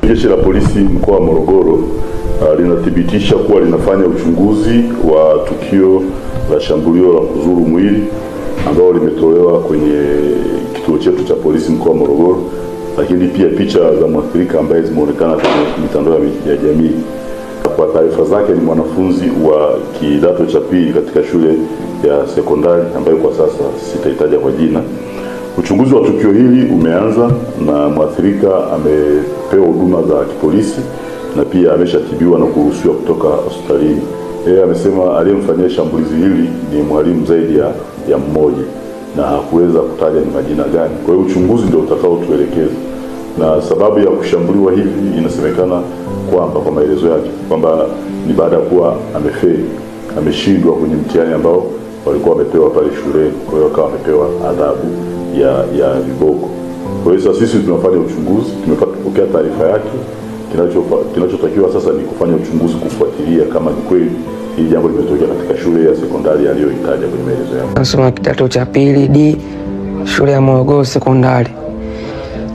Jeshi la polisi mkoa wa Morogoro linathibitisha kuwa linafanya uchunguzi wa tukio la shambulio la kuzuru mwili ambao limetolewa kwenye kituo chetu cha polisi mkoa wa Morogoro, lakini pia picha za mwathirika ambaye zimeonekana kwenye mitandao ya jamii. Kwa taarifa zake ni mwanafunzi wa kidato cha pili katika shule ya sekondari ambayo kwa sasa sitaitaja kwa jina. Uchunguzi wa tukio hili umeanza na mwathirika amepewa huduma za kipolisi na pia ameshatibiwa na kuruhusiwa kutoka hospitalini. Yeye amesema aliyemfanyia shambulizi hili ni mwalimu zaidi ya mmoja na hakuweza kutaja ni majina gani. Kwa hiyo uchunguzi ndio utakao tuelekeza. Na sababu ya kushambuliwa hivi inasemekana kwamba kwa maelezo yake kwamba ni baada ya kuwa ameshindwa kwenye mtihani ambao walikuwa wamepewa pale shule, kwa hiyo akawa amepewa adhabu ya viboko. Kwa hiyo sisi tunafanya uchunguzi, tumepokea taarifa yake. Kinachotakiwa sasa ni kufanya uchunguzi kufuatilia kama ni kweli hili jambo limetokea katika shule ya sekondari aliyoitaja kwenye maelezo yake. Nasoma kidato cha pili D, shule ya Morogoro sekondari.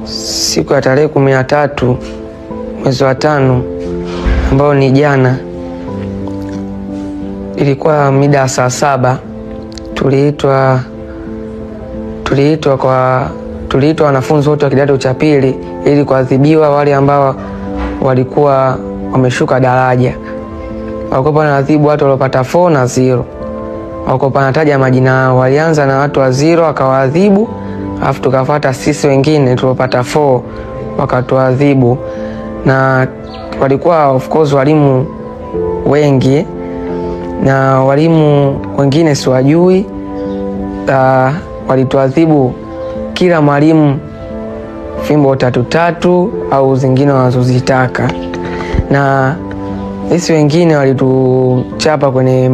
Siku ya tarehe 13 mwezi wa 5 ambao ni jana, ilikuwa mida ya saa 7, tuliitwa wanafunzi wote wa kidato cha pili ili kuadhibiwa wale ambao walikuwa wameshuka daraja. Walikuwa wanaadhibu watu waliopata 4 na 0. Walikuwa wanataja majina yao. Walianza na watu wa 0 akawaadhibu, alafu tukafuata sisi wengine tuliopata 4 wakatuadhibu. Na walikuwa of course walimu wengi na walimu wengine siwajui. Walituadhibu kila mwalimu fimbo 3 au zingine wanazozitaka, na sisi wengine walituchapa kwenye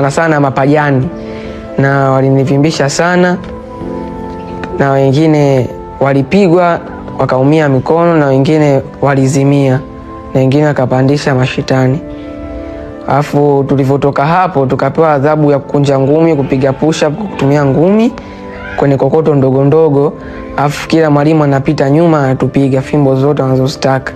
sana mapajani na walinivimbisha sana, na wengine walipigwa wakaumia mikono, na wengine walizimia, na wengine wakapandisha mashitani. Alafu tulivyotoka hapo tukapewa adhabu ya kukunja ngumi, kupiga push up kutumia ngumi kwenye kokoto ndogo ndogo. Alafu kila mwalimu anapita nyuma anatupiga fimbo zote anazozitaka.